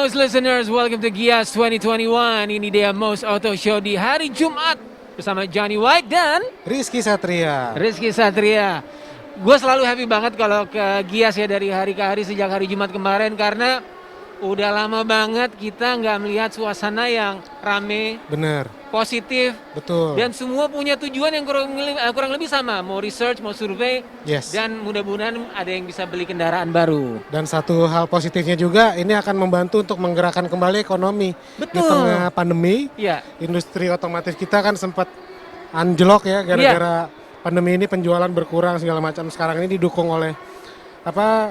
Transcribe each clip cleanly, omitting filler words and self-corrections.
most listeners, welcome to Gias 2021. Ini dia Most Auto Show di hari Jumat bersama Johnny White dan Rizky Satria. Gue selalu happy banget kalau ke Gias ya dari hari ke hari sejak hari Jumat kemarin karena udah lama banget kita nggak melihat suasana yang rame, Bener, positif, betul. dan semua punya tujuan yang kurang lebih sama, mau research, mau survei, Yes. dan mudah-mudahan ada yang bisa beli kendaraan baru. Dan satu hal positifnya juga, ini akan membantu untuk menggerakkan kembali ekonomi. Di Betul. tengah pandemi, Iya. industri otomotif kita kan sempat anjlok ya gara-gara pandemi ini, penjualan berkurang segala macam. Sekarang ini didukung oleh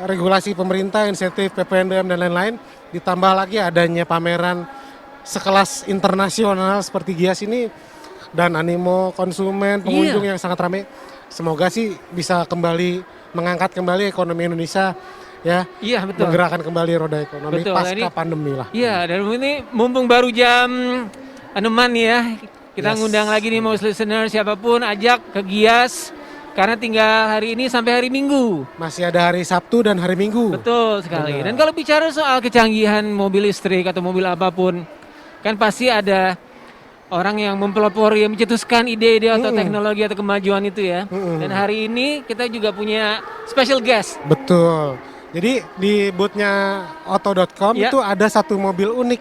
regulasi pemerintah, insentif PPNBM dan lain-lain, ditambah lagi adanya pameran sekelas internasional seperti Gias ini dan animo konsumen, pengunjung yang sangat ramai. Semoga sih bisa kembali mengangkat kembali ekonomi Indonesia ya. Iya, betul. Menggerakkan kembali roda ekonomi Betul, pasca ini- pandemi lah. Iya, dan ini mumpung baru jam 6 ya, kita Yes. ngundang lagi nih most listener, siapapun ajak ke Gias karena tinggal hari ini sampai hari Minggu. Masih ada hari Sabtu dan hari Minggu. Betul sekali. Benar. Dan kalau bicara soal kecanggihan mobil listrik atau mobil apapun, kan pasti ada orang yang mempelopori, yang mencetuskan ide-ide atau teknologi atau kemajuan itu ya. Dan hari ini kita juga punya special guest. Betul. Jadi di boothnya Auto.com Ya. itu ada satu mobil unik.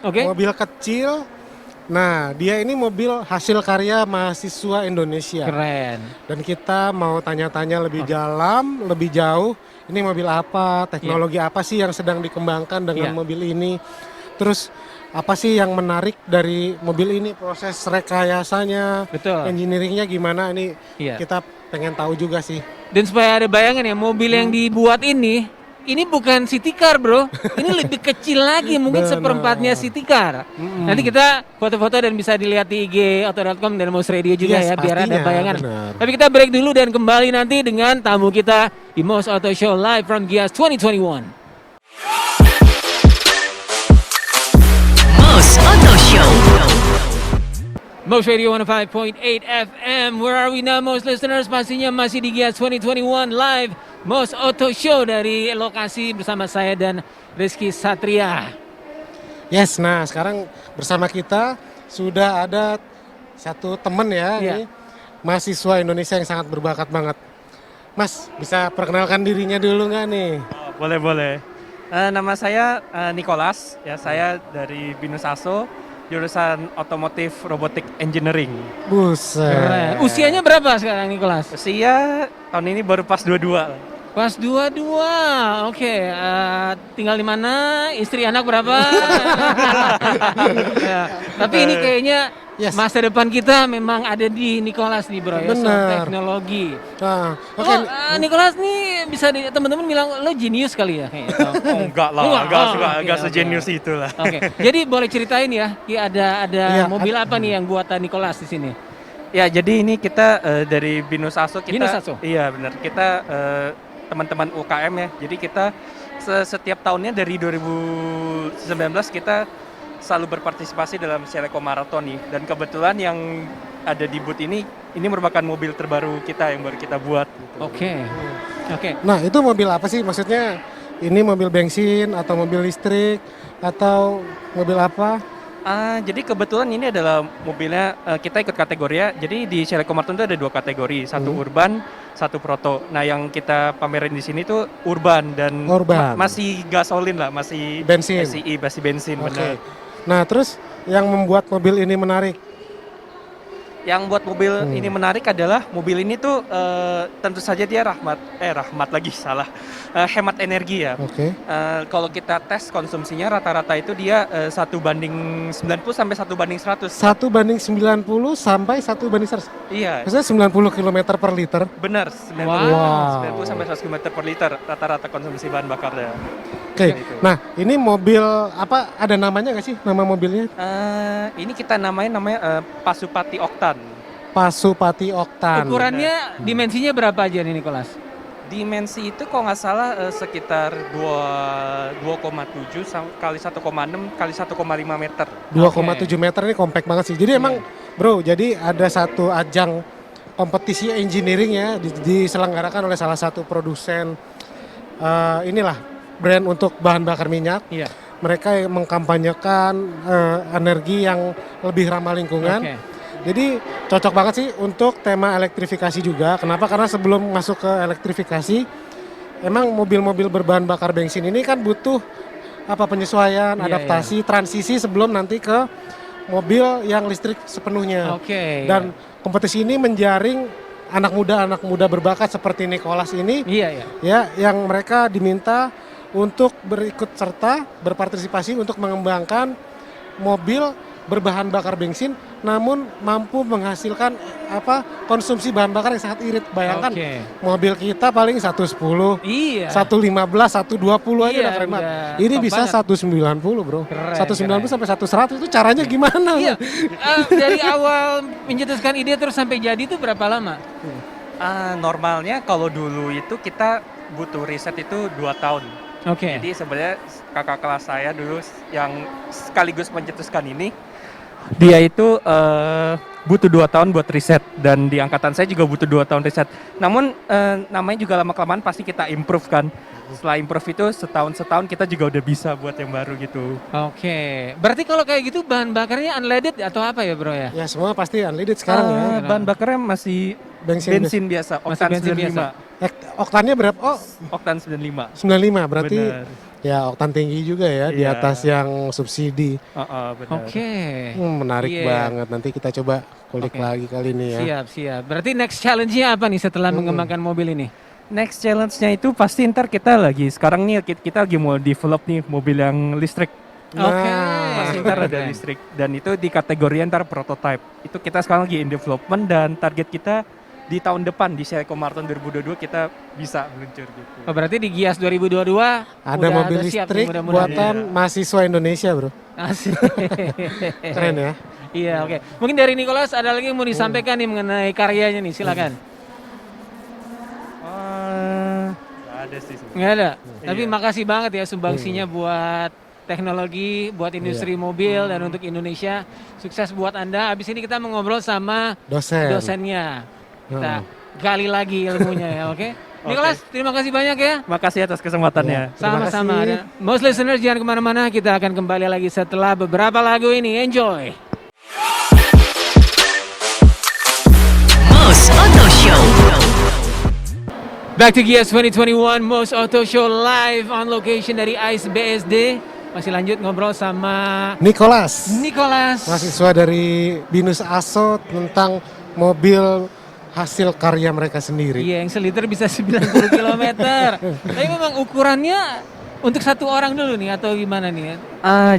Oke? Mobil kecil. Nah, dia ini mobil hasil karya mahasiswa Indonesia. Keren. Dan kita mau tanya-tanya lebih dalam, lebih jauh. Ini mobil apa, teknologi apa sih yang sedang dikembangkan dengan Iya. mobil ini. Terus apa sih yang menarik dari mobil ini, proses rekayasanya, Betul. engineeringnya gimana, ini Iya. kita pengen tahu juga sih. Dan supaya ada bayangan ya, mobil yang dibuat ini bukan city car bro, ini lebih kecil lagi, mungkin Benar. seperempatnya city car. Nanti kita foto-foto dan bisa dilihat di IG Auto.com dan Most Radio juga Yes, ya, biar ada pastinya, bayangan. benar. Tapi kita break dulu dan kembali nanti dengan tamu kita di Most Auto Show live from Gias 2021. Most Auto Show. Most Radio 105.8 FM. Where are we now, most listeners? Pastinya masih di Gias 2021 live Most Auto Show dari lokasi bersama saya dan Rizky Satria. Yes, nah sekarang bersama kita sudah ada satu temen ya, Iya. ini mahasiswa Indonesia yang sangat berbakat banget. Mas, bisa perkenalkan dirinya dulu nggak nih? Boleh. Nama saya Nicholas, ya saya dari Binus Aso, jurusan Otomotif Robotic Engineering. Buset. Keren. Usianya berapa sekarang Nicholas? Usia tahun ini baru pas 22. Pas 22. Oke. Tinggal di mana? Istri anak berapa? Ya, tapi ini kayaknya Yes. masa depan kita memang ada di Nicholas nih bro ya, soal Bener. teknologi. Nah, oke. Nicholas nih bisa teman-teman bilang lo jenius kali ya kayaknya. Oh, enggak lah, enggak sejenius itu lah. Oke. Jadi boleh ceritain ya, ada Iya, mobil apa nih yang buatan Nicholas di sini? Ya, jadi ini kita dari Binus Aso kita. Binus Aso? Iya, benar. Kita teman-teman UKM ya. Jadi kita setiap tahunnya dari 2019 kita selalu berpartisipasi dalam Celeco Marathon nih. Dan kebetulan yang ada di booth ini merupakan mobil terbaru kita yang baru kita buat. Gitu. Oke. Nah, itu mobil apa sih? Maksudnya ini mobil bensin atau mobil listrik atau mobil apa? Jadi kebetulan ini adalah mobilnya kita ikut kategori ya. Jadi di Celeco Marathon itu ada 2 kategori, satu urban, satu proto. Nah, yang kita pamerin di sini tuh urban dan Urban. masih gasolin lah, masih Bensin. SI, masih bensin Oke. benar. Nah, terus yang membuat mobil ini menarik? Yang buat mobil ini menarik adalah mobil ini tuh tentu saja dia hemat energi ya. Oke. Kalau kita tes konsumsinya rata-rata itu dia 1:90 sampai 1:100. 1:90 sampai 1:100. Iya, Maksudnya 90 km per liter. benar. Wow. 90 sampai 100 km per liter rata-rata konsumsi bahan bakarnya. Oke. Gitu. Nah, ini mobil apa? Ada namanya nggak sih nama mobilnya? Ini kita namanya Pasupati Oktan. Pasupati Oktan. Ukurannya dimensinya berapa aja nih Nicholas? Dimensi itu kalau nggak salah sekitar 2,7 kali 1,6 kali 1,5 meter. 2,7 meter ini compact banget sih. Jadi emang bro, jadi ada satu ajang kompetisi engineering ya diselenggarakan oleh salah satu produsen inilah brand untuk bahan bakar minyak. Iya. mereka yang mengkampanyekan energi yang lebih ramah lingkungan. Oke. Jadi cocok banget sih untuk tema elektrifikasi juga. Kenapa? Karena sebelum masuk ke elektrifikasi, emang mobil-mobil berbahan bakar bensin ini kan butuh penyesuaian, Iya, adaptasi, transisi sebelum nanti ke mobil yang listrik sepenuhnya. Oke. Dan kompetisi ini menjaring anak muda berbakat seperti Nicholas ini, Iya. ya, yang mereka diminta untuk berikut serta berpartisipasi untuk mengembangkan mobil berbahan bakar bensin namun mampu menghasilkan konsumsi bahan bakar yang sangat irit. Bayangkan Oke. mobil kita paling 110, Iya. 115, 120 aja Iya, udah keren banget. udah Ini top bisa banget. 190, Bro. Keren, 190 sampai 100 itu caranya gimana? Iya. Dari awal mencetuskan ide terus sampai jadi itu berapa lama? Normalnya kalau dulu itu kita butuh riset itu 2 tahun. Oke. Jadi sebenarnya kakak kelas saya dulu yang sekaligus mencetuskan ini, dia itu butuh 2 tahun buat riset, dan di angkatan saya juga butuh 2 tahun riset. Namun namanya juga lama-kelamaan pasti kita improve kan. Setelah improve itu setahun kita juga udah bisa buat yang baru gitu. Oke. Berarti kalau kayak gitu bahan bakarnya unleaded atau apa ya, Bro ya? Ya semua pasti unleaded sekarang ya. Bahan bakarnya masih bensin biasa, Masih oktan bensin 95. biasa. Oktannya berapa? Oh, Oktan 95. 95 berarti. Benar. Ya oktan tinggi juga ya di Iya. atas yang subsidi. Benar. Oke. Menarik Iya. banget. Nanti kita coba kulik Oke. lagi kali ini ya. Siap. Berarti next challenge-nya apa nih setelah mengembangkan mobil ini? Next challenge-nya itu pasti ntar kita lagi, sekarang nih kita lagi mau develop nih mobil yang listrik. Oke. Pasti ntar ada listrik, dan itu di kategori ntar prototype. Itu kita sekarang lagi in development, dan target kita di tahun depan di Celeco Marathon 2022 kita bisa meluncur gitu. Oh, berarti di Gias 2022 Ada udah mobil siap listrik nih, mudah-mudahan. buatan mahasiswa Indonesia, Bro. Asik. Keren ya. Iya, oke. Mungkin dari Nicholas ada lagi yang mau disampaikan nih mengenai karyanya nih, silakan. Nggak ada sih sebenarnya. Nggak ada. Tapi Iya. makasih banget ya sumbangsinya buat teknologi, buat industri mobil dan untuk Indonesia. Sukses buat Anda. Abis ini kita mau ngobrol sama dosennya. Kita gali lagi ilmunya ya, oke? Nicholas, terima kasih banyak ya. Makasih atas kesempatannya. Sama-sama. kasih. Dan most listeners jangan kemana-mana, kita akan kembali lagi setelah beberapa lagu ini. Enjoy. Most Auto Show. Back to Gias 2021 Most Auto Show live on location dari ICE BSD. Masih lanjut ngobrol sama Nicholas, Nicholas. mahasiswa dari BINUS ASO tentang mobil hasil karya mereka sendiri. Iya, yang seliter bisa 90 km. Tapi memang ukurannya untuk satu orang dulu nih atau gimana nih?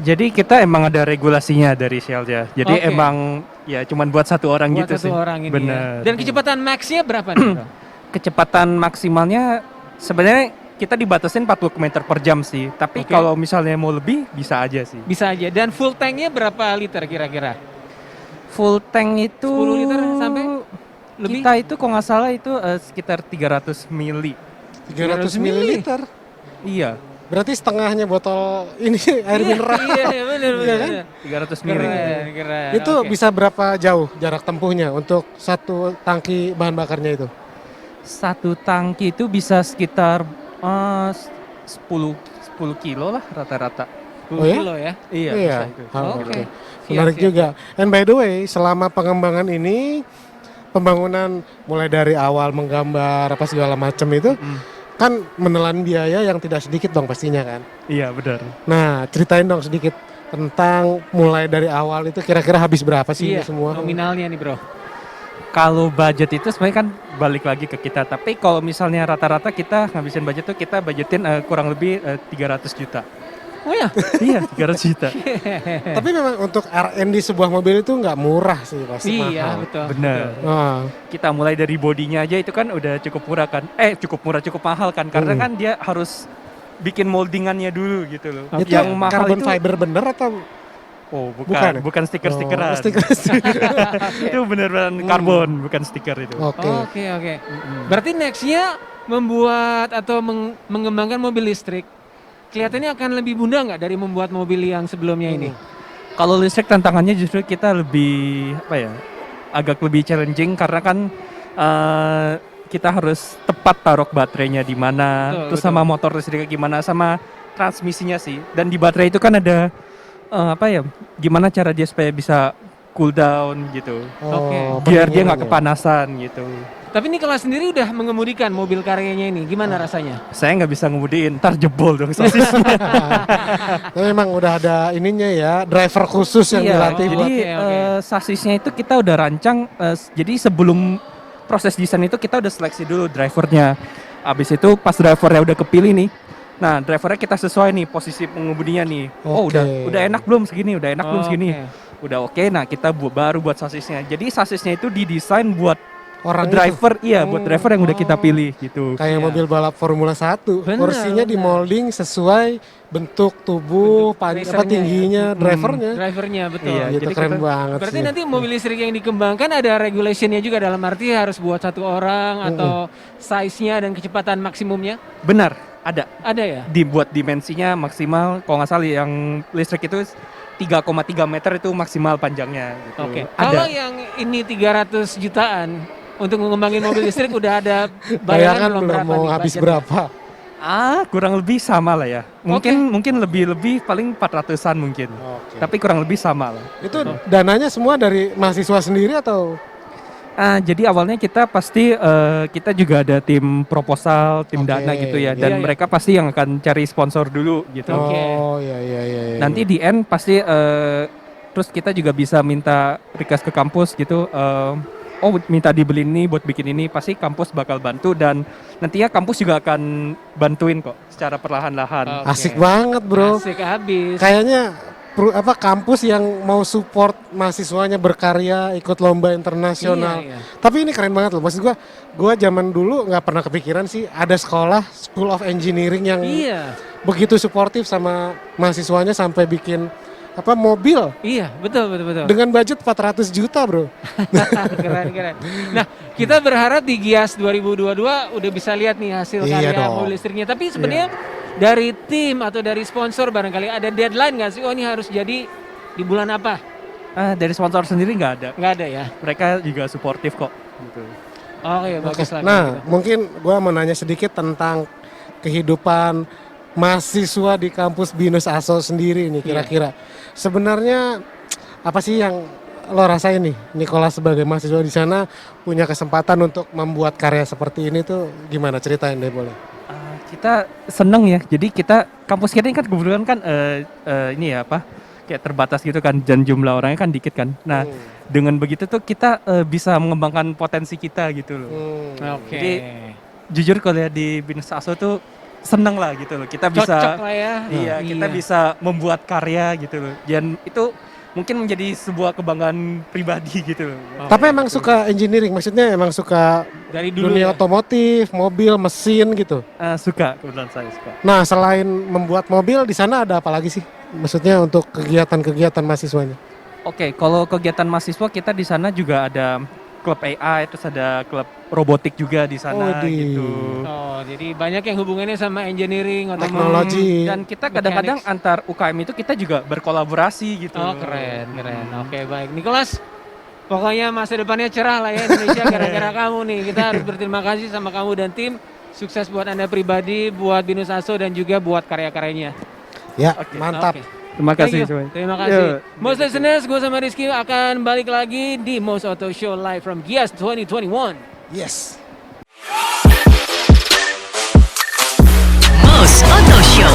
Jadi kita emang ada regulasinya dari Shell-nya. Jadi Oke. emang ya cuman buat satu orang Buat gitu satu sih. orang ini Bener. ya. Dan kecepatan max-nya berapa nih? Bro? Kecepatan maksimalnya sebenarnya kita dibatasin 40 km per jam sih. Tapi Oke. kalau misalnya mau lebih bisa aja sih. Bisa aja. Dan full tanknya berapa liter kira-kira? Full tank itu 10 liter sampai lebih? Kita itu kalau nggak salah itu sekitar 300 mili. 300 ml. Iya, Berarti setengahnya botol ini air mineral. Iya, benar Iya kan? benar. 300 mili. Keren. Itu Oke. bisa berapa jauh jarak tempuhnya untuk satu tangki bahan bakarnya itu? Satu tangki itu bisa sekitar 10 kilo lah rata-rata. 10 Oh ya? kilo ya. Iya, Iya. bisa itu. Oh, Oke. oke. Siap, Menarik siap. juga. And by the way, selama pengembangan ini, pembangunan mulai dari awal menggambar apa segala macam itu, kan menelan biaya yang tidak sedikit dong pastinya kan. Iya, benar. Nah, ceritain dong sedikit tentang mulai dari awal itu kira-kira habis berapa sih Iya, ini semua? nominalnya nih, Bro. Kalau budget itu sebenarnya kan balik lagi ke kita. Tapi kalau misalnya rata-rata kita ngabisin budget tuh kita budgetin kurang lebih 300 juta. Oh ya. Iya, 300 juta. Tapi memang untuk R&D sebuah mobil itu nggak murah sih, pasti Iya, mahal. betul. Benar. Ah, Kita mulai dari bodinya aja itu kan udah cukup murah kan. Cukup murah, cukup mahal kan. Karena kan dia harus bikin moldingannya dulu gitu loh. itu Yang mahal carbon itu fiber bener atau Oh, Bukan ya? bukan stiker-stikeran. Oh, stiker-stiker. Itu benar-benar karbon, bukan stiker itu. Oke. Oke. Berarti nextnya membuat atau mengembangkan mobil listrik kelihatannya akan lebih mudah nggak dari membuat mobil yang sebelumnya ini? Kalau listrik tantangannya justru kita lebih agak lebih challenging karena kan kita harus tepat taruh baterainya di mana, Betul, terus sama motor listriknya gimana, sama transmisinya sih. Dan di baterai itu kan ada gimana cara dia supaya bisa cool down gitu. Oke. Biar dia nggak pendinginan ya. kepanasan gitu. Tapi Nicholas sendiri udah mengemudikan mobil karyanya ini, gimana rasanya? Saya nggak bisa ngemudiin, ntar jebol dong sosisnya. Tapi memang udah ada ininya ya, driver khusus yang dilatih Oh, buat. jadi oke. sasisnya itu kita udah rancang. Jadi sebelum proses desain itu kita udah seleksi dulu drivernya. Abis itu pas drivernya udah kepilih nih, nah drivernya kita sesuai nih posisi pengemudinya nih. Oh Oke. udah enak belum segini, udah enak belum Oh, segini, oke. udah oke. Nah kita baru buat sasisnya. Jadi sasisnya itu didesain buat Orang driver, iya buat driver yang udah kita Oh. pilih gitu. kayak Iya. mobil balap Formula 1. Bener, Porsinya di bener. molding sesuai bentuk tubuh, Bentuk apa racernya tingginya, ya. drivernya. Drivernya betul. Iya, Gitu jadi keren kita- banget Berarti sih. nanti mobil listrik yang dikembangkan ada regulationnya juga, dalam arti harus buat satu orang atau size-nya dan kecepatan maksimumnya? Benar, ada. Ada ya? Dibuat dimensinya maksimal, kalau nggak salah yang listrik itu 3,3 meter itu maksimal panjangnya gitu. Oke. Ada. Kalau yang ini 300 jutaan untuk mengembangin mobil listrik udah ada Bayangan bayangan belum belum berapa mau nih habis budgetnya? berapa. Kurang lebih sama lah ya. Mungkin lebih paling 400-an mungkin. Oke. Tapi kurang lebih sama lah. Itu dananya semua dari mahasiswa sendiri atau? Jadi awalnya kita pasti kita juga ada tim proposal, tim Oke. dana gitu ya. Iya, Dan iya. mereka pasti yang akan cari sponsor dulu gitu. Oke. Oh iya iya iya. iya. Nanti di end pasti terus kita juga bisa minta request ke kampus gitu. Minta dibeli ini buat bikin ini, pasti kampus bakal bantu dan nantinya kampus juga akan bantuin kok secara perlahan-lahan. Oke. Asik banget bro. Asik habis. Kayaknya kampus yang mau support mahasiswanya berkarya, ikut lomba internasional. Iya, iya. Tapi ini keren banget loh. Maksud gua zaman dulu nggak pernah kepikiran sih ada sekolah School of Engineering yang Iya, begitu suportif sama mahasiswanya sampai bikin mobil iya, betul. dengan budget 400 juta bro. Keren. Nah, kita berharap di Gias 2022 udah bisa lihat nih hasil Iya karya dong. mobil listriknya. Tapi sebenarnya dari tim atau dari sponsor barangkali ada deadline nggak sih? Oh ini harus jadi di bulan apa? Dari sponsor sendiri nggak ada. Nggak ada ya? Mereka juga suportif kok. Gitu. Oke, bagus lah. Nah, gitu. mungkin gua mau nanya sedikit tentang kehidupan mahasiswa di kampus BINUS ASO sendiri nih kira-kira. Sebenarnya apa sih yang lo rasain nih, Nicholas sebagai mahasiswa di sana punya kesempatan untuk membuat karya seperti ini tuh gimana, ceritain deh boleh. Kita seneng ya. Jadi kampus kita ini kan kebetulan kan ini ya kayak terbatas gitu kan dan jumlah orangnya kan dikit kan. Nah, dengan begitu tuh kita bisa mengembangkan potensi kita gitu loh. Oke. Jadi, Jujur kalau lihat di BINUS ASO tuh seneng lah gitu loh. Kita bisa Cocok lah ya. Iya, kita bisa membuat karya gitu loh. Dan itu mungkin menjadi sebuah kebanggaan pribadi gitu loh. Tapi emang suka engineering, maksudnya emang suka Dari dulu dunia ya. otomotif, mobil, mesin gitu. Suka, kebetulan saya suka. Nah, selain membuat mobil di sana ada apa lagi sih? Maksudnya untuk kegiatan-kegiatan mahasiswanya? Oke, kalau kegiatan mahasiswa kita di sana juga ada klub AI, terus ada klub robotik juga di sana Widih. gitu. Oh, jadi banyak yang hubungannya sama engineering atau Teknologi. Dan kita kadang-kadang antar UKM itu kita juga berkolaborasi gitu. Oh, keren. Oke, baik. Nicholas, pokoknya masa depannya cerah lah ya Indonesia gara-gara kamu nih. Kita harus berterima kasih sama kamu dan tim. Sukses buat Anda pribadi, buat BINUS ASO dan juga buat karya-karyanya. Ya, Oke. mantap. Oke. Terima Thank kasih you. semuanya. Terima kasih. Yo. Most listeners, gue sama Rizky akan balik lagi di Most Auto Show live from Gias 2021. Yes. Most Auto Show.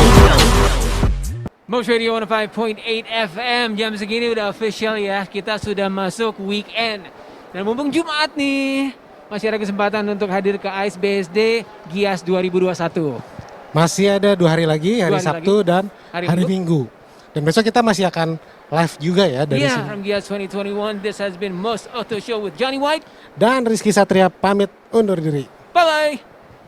Most Radio 105.8 FM. Jam segini udah official ya. Kita sudah masuk weekend. Dan mumpung Jumat nih, masih ada kesempatan untuk hadir ke AIS BSD Gias 2021. Masih ada 2 hari lagi, hari 2 hari Sabtu dan Hari hari Minggu. Dan besok kita masih akan live juga ya dari Yeah, sini. from Gias 2021, this has been Most Auto Show with Johnny White. Dan Rizky Satria pamit undur diri. Bye-bye.